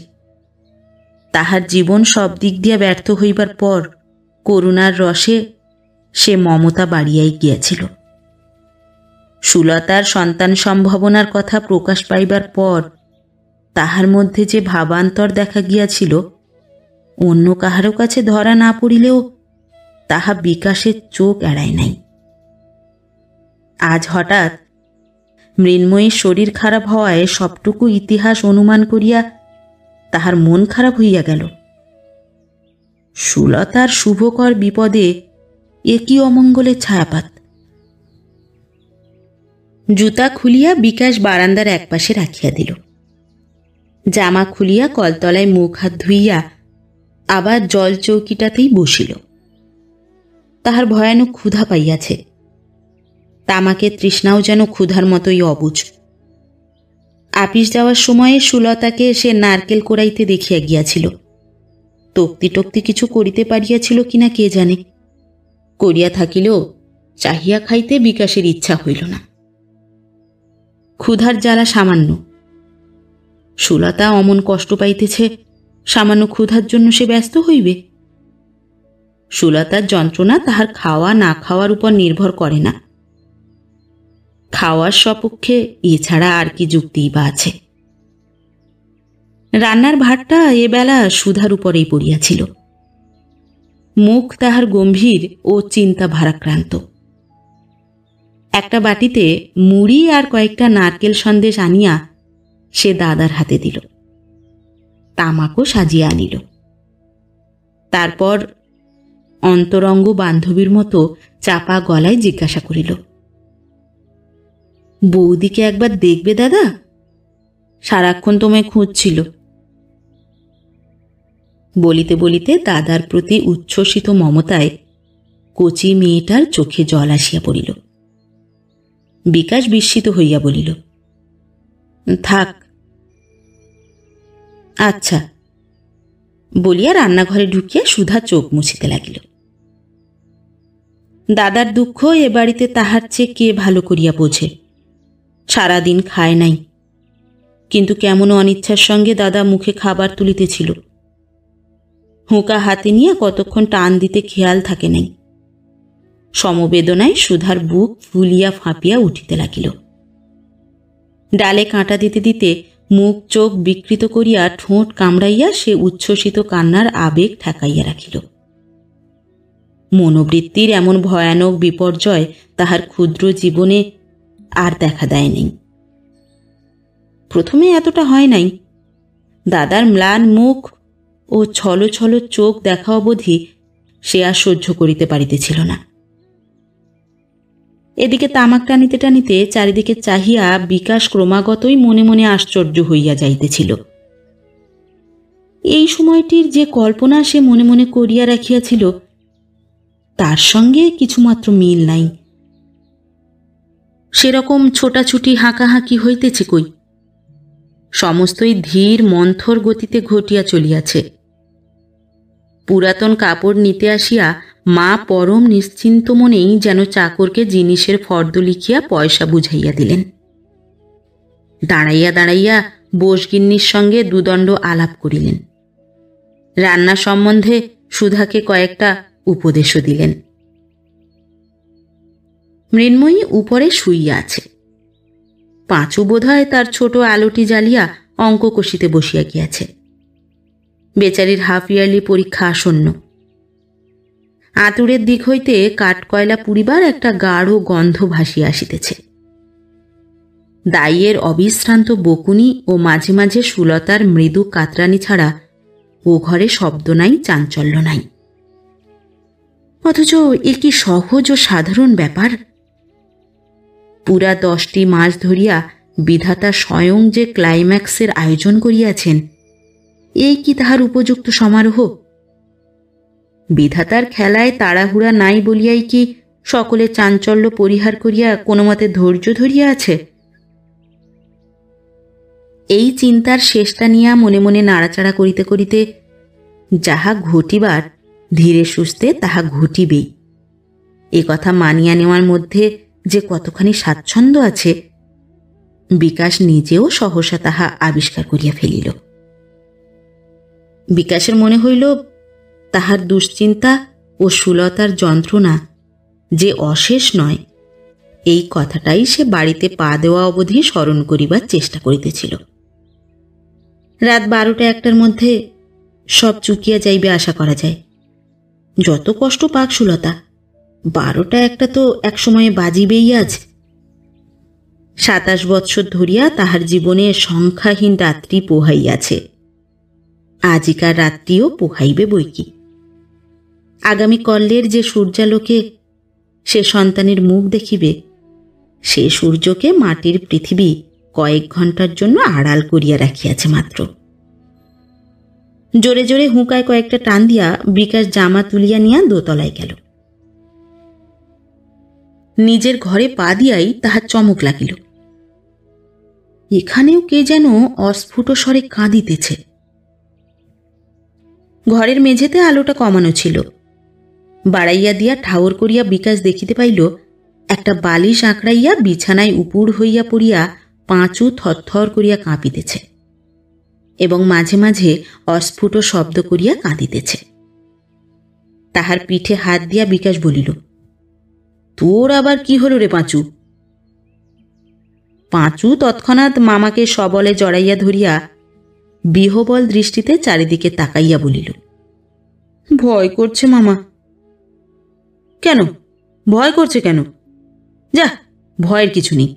তাহার জীবন সব দিক দিয়া ব্যর্থ হইবার পর করুণার রসে সে মমতা বাড়িয়াই গিয়াছিল। সুলতার সন্তান সম্ভাবনার কথা প্রকাশ পাইবার পর তাহার মধ্যে যে ভাবান্তর দেখা গিয়াছিল, অন্য কাহারও কাছে ধরা না পড়িলেও তাহা বিকাশের চোখ এড়ায় নাই। আজ হঠাৎ মৃন্ময়ীর শরীর খারাপ হওয়ায় সবটুকু ইতিহাস অনুমান করিয়া তাহার মন খারাপ হইয়া গেল। সুলতার শুভকর বিপদে এ কি অমঙ্গলের ছায়াপাত। জুতা খুলিয়া বিকাশ বারান্দার একপাশে রাখিয়া দিল। জামা খুলিয়া কলতলায় মুখ হাত ধুইয়া আবার জল চৌকিটাতেই বসিল। তাহার ভয়ানক ক্ষুধা পাইয়াছে। তামাকের তৃষ্ণাও যেন ক্ষুধার মতোই অবুঝ। আপিস যাওয়ার সময়ে সুলতাকে সে নারকেল কোড়াইতে দেখিয়া গিয়াছিল। তক্তি টক্তি কিছু করিতে পারিয়াছিল কিনা কে জানে। করিয়া থাকিলেও চাহিয়া খাইতে বিকাশের ইচ্ছা হইল না। ক্ষুধার জ্বালা সামান্য। সুলতা অমন কষ্ট পাইতেছে, সামান্য ক্ষুধার জন্য সে ব্যস্ত হইবে? সুলতার যন্ত্রণা তাহার খাওয়া না খাওয়ার উপর নির্ভর করে না। খাওয়ার সপক্ষে এছাড়া আর কি যুক্তিই বা আছে? রান্নার ভারটা এবেলা সুধার উপরেই পড়িয়াছিল। মুখ তাহার গম্ভীর ও চিন্তা ভারাক্রান্ত। একটা বাটিতে মুড়ি আর কয়েকটা নারকেল সন্দেশ আনিয়া সে দাদার হাতে দিল। তামাকও সাজিয়া আনিল। তারপর অন্তরঙ্গ বান্ধবীর মতো চাপা গলায় জিজ্ঞাসা করিল, বৌদিকে একবার দেখবে দাদা? সারাক্ষণ তোমায় খুঁজছিল। বলিতে বলিতে দাদার প্রতি উচ্ছ্বসিত মমতায় কচি মেয়েটার চোখে জল আসিয়া পড়িল। বিকাশ বিস্মিত হইয়া বলিল, থাক। আচ্ছা বলিয়া রান্নাঘরে ঢুকিয়া সুধা চোখ মুছিতে লাগিল। দাদার দুঃখ এ বাড়িতে তাহার চেয়ে কে ভালো করিয়া বোঝে। সারাদিন খায় নাই, কিন্তু কেমন অনিচ্ছার সঙ্গে দাদা মুখে খাবার তুলিতেছিল। হুঁকা হাতে নিয়ে কতক্ষণ টান দিতে খেয়াল থাকে নাই। সমবেদনায় সুধার বুক ফুলিয়া ফাঁপিয়া উঠিতে লাগিল। ডালে কাঁটা দিতে দিতে মুখ চোখ বিকৃত করিয়া ঠোঁট কামড়াইয়া সে উচ্ছ্বসিত কান্নার আবেগ ঠেকাইয়া রাখিল। মনোবৃত্তির এমন ভয়ানক বিপর্যয় তাহার ক্ষুদ্র জীবনে আর দেখা দেয় নাই। প্রথমে এতটা হয় নাই। দাদার ম্লান মুখ ও ছলো ছলো চোখ দেখা অবধি সে আর সহ্য করিতে পারিতেছিল না। এদিকে তামাক টানিতে টানিতে চারিদিকে চাহিয়া বিকাশ ক্রমাগতই মনে মনে আশ্চর্য হইয়া যাইতেছিল। এই সময়টির যে কল্পনা সে মনে মনে করিয়া রাখিয়াছিল তার সঙ্গে কিছুমাত্র মিল নাই। সেরকম ছোটাছুটি হাঁকাহাঁকি হইতেছে কই, সমস্তই ধীর মন্থর গতিতে ঘটিয়া চলিয়াছে। পুরাতন কাপড় নিতে আসিয়া মা পরম নিশ্চিন্ত মনেই যেন চাকরকে জিনিসের ফর্দ লিখিয়া পয়সা বুঝাইয়া দিলেন। দাঁড়াইয়া দাঁড়াইয়া বোসগিন্নির সঙ্গে দুদণ্ড আলাপ করিলেন। রান্না সম্বন্ধে সুধাকে কয়েকটা উপদেশও দিলেন। মৃন্ময়ী উপরে শুইয়া আছে। পাঁচু বোধহয় তার ছোট আলোটি জ্বালিয়া অঙ্ক কষিতে বসিয়া গিয়াছে। বেচারির হাফ ইয়ারলি পরীক্ষা আসন্ন। আতুরের দিক হইতে কাঠকয়লা পুড়িবার একটা গাঢ় গন্ধ ভাসিয়া আসিতেছে। দাইয়ের অবিশ্রান্ত বকুনি ও মাঝে মাঝে সুলতার মৃদু কাতরানি ছাড়া ও ঘরে শব্দ নাই, চাঞ্চল্য নাই। অথচ এ কি সহজ ও সাধারণ ব্যাপার! পুরা 10টি মাস ধরিয়া বিধাতা স্বয়ং যে ক্লাইম্যাক্সের আয়োজন করিয়াছেন, এই কি তাহার উপযুক্ত সমারোহ? বিধাতার খেলায় তাড়াহুড়া নাই বলিয়াই কি সকলে চাঞ্চল্য পরিহার করিয়া কোনো মতে ধৈর্য ধরিয়া আছে? এই চিন্তার শেষটা নিয়া মনে মনে নাড়াচাড়া করিতে করিতে যাহা ঘটিবার ধীরে সুস্থে তাহা ঘটিবেই, এ কথা মানিয়া নেওয়ার মধ্যে যে কতখানি স্বাচ্ছন্দ্য আছে বিকাশ নিজেও সহসা তাহা আবিষ্কার করিয়া ফেলিল। বিকাশের মনে হইল তাহার দুশ্চিন্তা ও সুলতার যন্ত্রণা যে অশেষ নয়, এই কথাটাই সে বাড়িতে পা দেওয়া অবধি স্মরণ করিবার চেষ্টা করিতেছিল। রাত 12টা-1টার মধ্যে সব চুকিয়া যাইবে আশা করা যায়। যত কষ্ট পাক সুলতা, 12টা-1টা তো একসময়ে বাজিবেই আজ। 27 বৎসর ধরিয়া তাহার জীবনে সংখ্যাহীন রাত্রি পোহাইয়াছে, আজিকার রাত্রিও পোহাইবে বইকি। আগামী কল্যের যে সূর্যালোকে সে সন্তানের মুখ দেখিবে, সে সূর্যকে মাটির পৃথিবী কয়েক ঘণ্টার জন্য আড়াল করিয়া রাখিয়াছে মাত্র। জোরে জোরে হুঁকায় কয়েকটা টান দিয়া বিকাশ জামা তুলিয়া নিয়া দোতলায় গেল। নিজের ঘরে পা দিয়াই তাহার চমক লাগিল। এখানেও কে যেন অস্ফুট স্বরে কাঁদিতেছে। ঘরের মেঝেতে আলোটা কমানো ছিল। বাড়াইয়া দিয়া ঠাউর করিয়া বিকাশ দেখিতে পাইল একটা বালিশ আঁকড়াইয়া বিছানায় উপুড় হইয়া পড়িয়া পাঁচু থরথর করিয়া কাঁপিতেছে এবং মাঝে মাঝে অস্ফুট শব্দ করিয়া কাঁদিতেছে। তাহার পিঠে হাত দিয়া বিকাশ বলিল, তোর আবার কি হল রে পাঁচু? পাঁচু তৎক্ষণাৎ মামাকে সবলে জড়াইয়া ধরিয়া বিহবল দৃষ্টিতে চারিদিকে তাকাইয়া বলিল, ভয় করছে মামা। কেন ভয় করছে কেন? যা, ভয়ের কিছু নেই।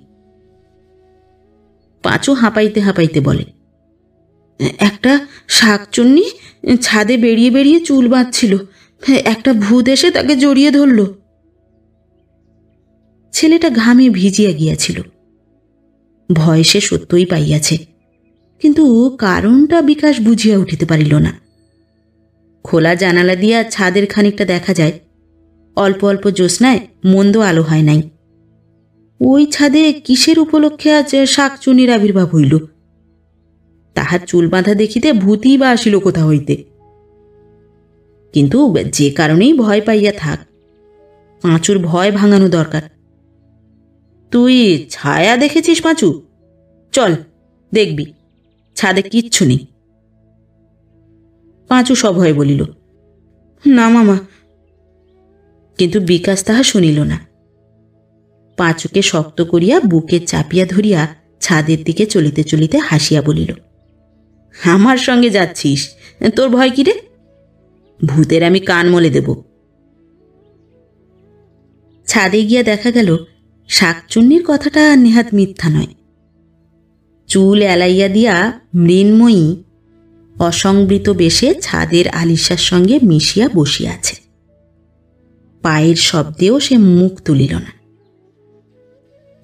পাঁচু হাঁপাইতে হাঁপাইতে বলে, একটা শাকচুন্নি ছাদে বেরিয়ে বেরিয়ে চুল বাঁধছিল, একটা ভূত এসে তাকে জড়িয়ে ধরল। ছেলেটা ঘামে ভিজিয়া গিয়াছিল। ভয় সে সত্যই পাইয়াছে, কিন্তু কারণটা বিকাশ বুঝিয়া উঠিতে পারিল না। খোলা জানালা দিয়া ছাদের খানিকটা দেখা যায়। অল্প অল্প জ্যোৎস্নায় মন্দ আলো হয় নাই। ওই ছাদে কিসের উপলক্ষে আজ শাকচুনির আবির্ভাব হইল? তাহার চুল বাঁধা দেখিতে ভূতই বা আসিল কোথা হইতে? কিন্তু যে কারণেই ভয় পাইয়া থাক, পাঁচুর ভয় ভাঙানো দরকার। তুই ছায়া দেখেছিস পাঁচু? চল দেখবি, ছাদে কিচ্ছু নেই। পাঁচু সভয়ে বলিল, না মামা। কিন্তু বিকাশ তাহা শুনিল না। পাঁচুকে শক্ত করিয়া বুকে চাপিয়া ধরিয়া ছাদের দিকে চলিতে চলিতে হাসিয়া বলিল, আমার সঙ্গে যাচ্ছিস, তোর ভয় কি রে? ভূতের আমি কান মলে দেব। ছাদে গিয়া দেখা গেল শাকচুন্নির কথাটা নেহাত মিথ্যা নয়। চুল এলাইয়া দিয়া মৃন্ময়ী অসংবৃত বেশে ছাদের আলিশার সঙ্গে মিশিয়া বসিয়া আছে। পায়ের শব্দেও সে মুখ তুলিল না।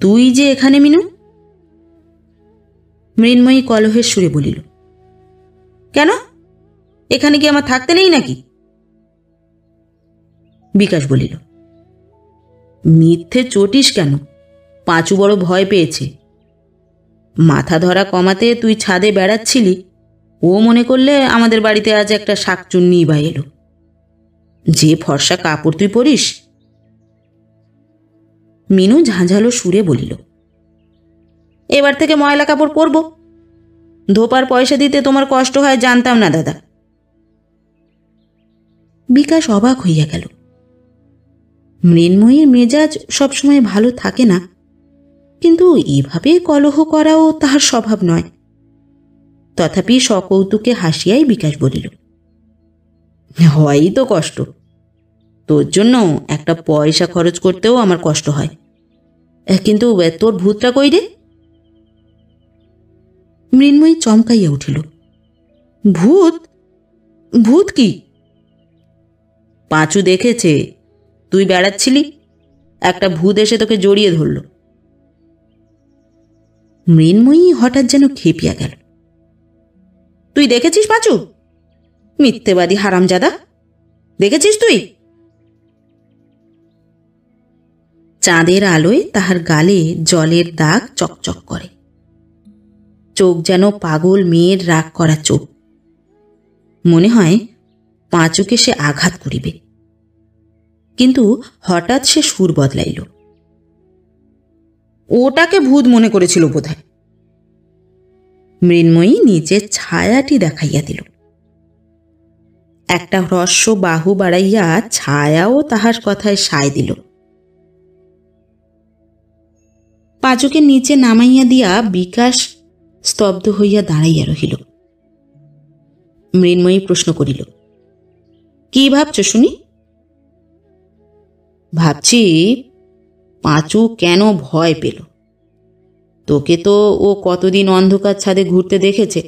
তুই যে এখানে মিনু? মৃন্ময়ী কলহের সুরে বলিল, কেন, এখানে কি আমার থাকতে নেই নাকি? বিকাশ বলিল, মিথ্যে চটিস কেন? পাঁচু বড় ভয় পেয়েছে। মাথা ধরা কমাতে তুই ছাদে বেড়াচ্ছিলি, ও মনে করলে আমাদের বাড়িতে আজ একটা শাকচুন্নি বা এলো। যে ফর্সা কাপড় তুই পরিস। মিনু ঝাঁঝালো সুরে বলিল, এবার থেকে ময়লা কাপড় পরব। ধোপার পয়সা দিতে তোমার কষ্ট হয় জানতাম না দাদা। বিকাশ অবাক হইয়া গেল। মৃন্ময়ীর মেজাজ সবসময় ভালো থাকে না, কিন্তু এভাবে কলহ করাও তাহার স্বভাব নয়। তথাপি সকৌতুকে হাসিয়াই বিকাশ বলিল, হয়ই তো কষ্ট। তোর জন্য একটা পয়সা খরচ করতেও আমার কষ্ট হয়। কিন্তু তোর ভূতটা কই রে? মৃন্ময়ী চমকাইয়া উঠিল, ভূত? ভূত কি? পাঁচু দেখেছে তুই বেড়াচ্ছিলি, একটা ভূত এসে তোকে জড়িয়ে ধরল। মৃন্ময়ী হঠাৎ যেন খেপিয়া গেল। তুই দেখেছিস পাঁচু? মিথ্যেবাদী হারামজাদা, দেখেছিস তুই? চাঁদের আলোয় তাহার গালে জলের দাগ চকচক করে। চোখ যেন পাগল মেয়ের রাগ করা চোখ। মনে হয় পাঁচুকে সে আঘাত করিবে, কিন্তু হঠাৎ সে সুর বদলাইল। ওটাকে ভূত মনে করেছিল বোধহয়। মৃন্ময়ী নিজের ছায়াটি দেখাইয়া দিল। একটা হ্রস্ব বাহু বাড়াইয়া ছায়াও তাহার কথায় সায় দিল। পাঁচুকে নিচে নামাইয়া দিয়া বিকাশ স্তব্ধ হইয়া দাঁড়াইয়া রহিল। মৃন্ময়ী প্রশ্ন করিল, কি ভাবছ শুনি? ভাবছি পাঁচু কেন ভয় পেল। তোকে তো ও কতদিন অন্ধকার ছাদে ঘুরতে দেখেছে,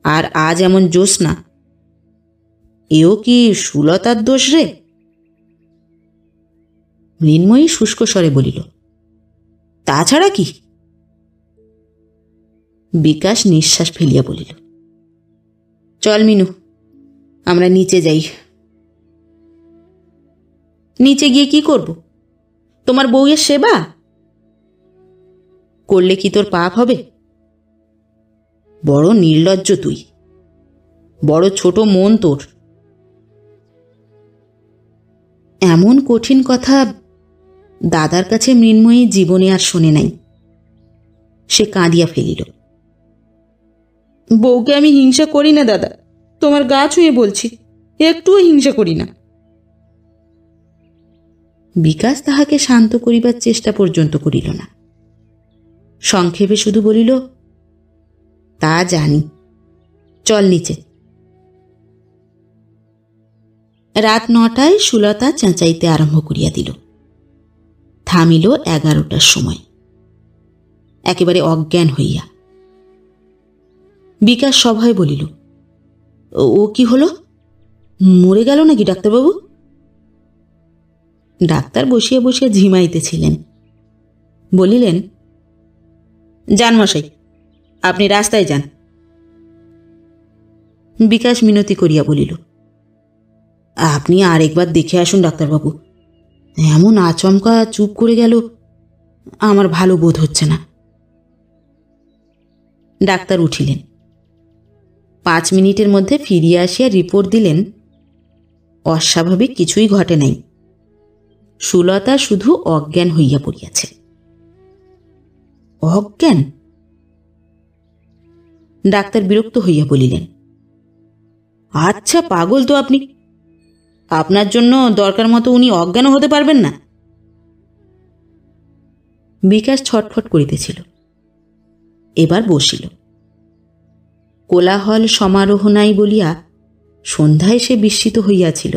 আর আজ এমন জ্যোৎস্না। এও কি সুলতার দোষ রে? মৃন্ময়ী শুষ্ক স্বরে বলিল, তাছাড়া কি? বিকাশ নিঃশ্বাস ফেলিয়া বলিল, চল মিনু, আমরা নিচে যাই। নিচে গিয়ে কি করব? তোমার বউয়ের সেবা করলে কি তোর পাপ হবে? বড় নির্লজ্জ তুই, বড় ছোট মন তোর। এমন কঠিন কথা দাদার কাছে মৃন্ময়ী জীবনে আর শোনে নাই। সে কাঁদিয়া ফেলিল। বউকে আমি হিংসা করি না দাদা, তোমার গা ছুঁয়ে বলছি, একটুও হিংসা করি না। বিকাশ তাহাকে শান্ত করিবার চেষ্টা পর্যন্ত করিল না। সংক্ষেপে শুধু বলিল, তা জানি, চল নিচে। রাত 9টায় সুলতা চেঁচাইতে আরম্ভ করিয়া দিল। থামিল 11টার সময়, একেবারে অজ্ঞান হইয়া। বিকাশ সভয়ে বলিল, ও কি হলো? মরে গেল নাকি ডাক্তারবাবু? ডাক্তার বসিয়া বসিয়া ঝিমাইতেছিলেন। বলিলেন, যান মশাই, আপনি রাস্তায় যান। বিকাশ মিনতি করিয়া বলিল, আপনি আর একবার দেখে আসুন ডাক্তারবাবু। এমন আচমকা চুপ করে গেল, আমার ভালো বোধ হচ্ছে না। ডাক্তার উঠিলেন। 5 মিনিটের মধ্যে ফিরিয়া আসিয়া রিপোর্ট দিলেন, অস্বাভাবিক কিছুই ঘটে নাই। সুলতা শুধু অজ্ঞান হইয়া পড়িয়াছে। অজ্ঞান? ডাক্তার বিরক্ত হইয়া বলিলেন, আচ্ছা পাগল তো আপনি, আপনার জন্য দরকার মতো উনি অজ্ঞানও হতে পারবেন না। বিকাশ ছটফট করিতেছিল, এবার বসিল। কোলাহল সমারোহ নাই বলিয়া সন্ধ্যায় সে বিস্মিত হইয়াছিল।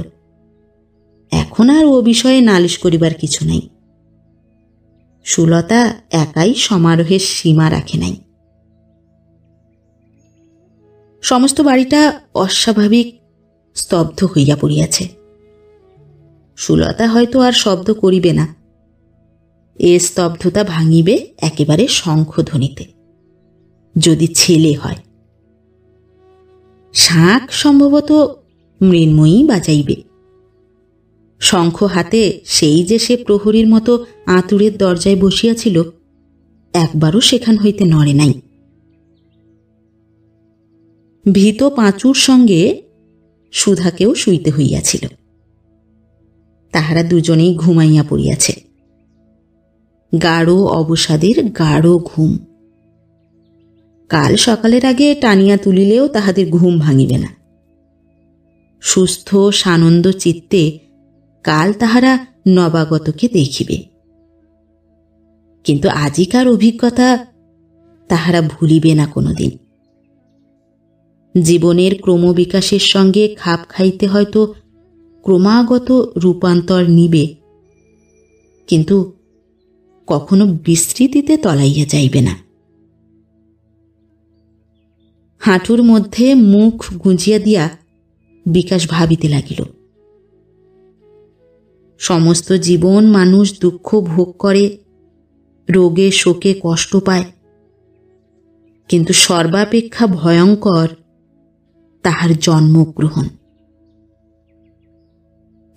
এখন আর ও বিষয়ে নালিশ করিবার কিছু নাই। সুলতা একাই সমারোহের সীমা রাখে নাই। সমস্ত বাড়িটা অস্বাভাবিক স্তব্ধ হইয়া পড়িয়াছে। সুলতা হয়তো আর শব্দ করিবে না। এ স্তব্ধতা ভাঙিবে একেবারে শঙ্খধ্বনিতে, যদি ছেলে হয়। শাঁখ সম্ভবত মৃন্ময়ী বাজাইবে। শঙ্খ হাতে সেই যে সে প্রহরীর মতো আঁতুড়ের দরজায় বসিয়াছিল, একবারও সেখান হইতে নড়ে নাই। ভীত পাঁচুর সঙ্গে সুধাকেও শুইতে হইয়াছিল। তাহারা দুজনেই ঘুমাইয়া পড়িয়াছে। গাঢ় অবসাদের গাঢ় ঘুম। কাল সকালের আগে টানিয়া তুলিলেও তাহাদের ঘুম ভাঙিবে না। সুস্থ সানন্দ চিত্তে কাল তাহারা নবাগতকে দেখিবে। কিন্তু আজিকার অভিজ্ঞতা তাহারা ভুলিবে না কোনোদিন। জীবনের ক্রমবিকাশের সঙ্গে খাপ খাইতে হয়তো ক্রমাগত রূপান্তর নিবে, কিন্তু কখনো বিস্মৃতিতে তলাইয়া যাইবে না। হাঁটুর মধ্যে মুখ গুঁজিয়া দিয়া বিকাশ ভাবিতে লাগিল। সমস্ত জীবন মানুষ দুঃখ ভোগ করে, রোগে শোকে কষ্ট পায়, কিন্তু সর্বাপেক্ষা ভয়ঙ্কর তাহার জন্মগ্রহণ।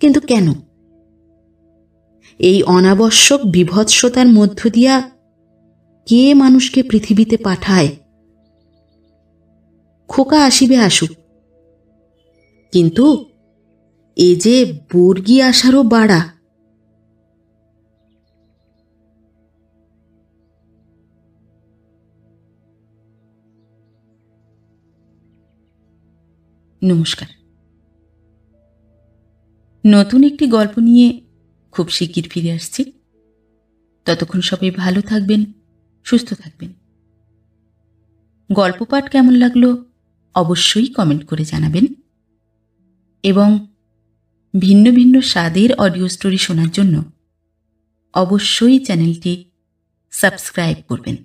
কিন্তু কেন? এই অনাবশ্যক বিভৎসতার মধ্য দিয়া কে মানুষকে পৃথিবীতে পাঠায়? খোকা আসিবে আসুক, কিন্তু এ যে বর্গী আসারও বাড়া। নমস্কার। নতুন একটি গল্প নিয়ে খুব শিগগির ফিরে আসছি। ততক্ষণ সবাই ভালো থাকবেন, সুস্থ থাকবেন। গল্প পাঠ কেমন লাগলো অবশ্যই কমেন্ট করে জানাবেন, এবং ভিন্ন ভিন্ন স্বাদের অডিও স্টোরি শোনার জন্য অবশ্যই চ্যানেলটি সাবস্ক্রাইব করবেন।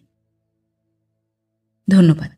ধন্যবাদ।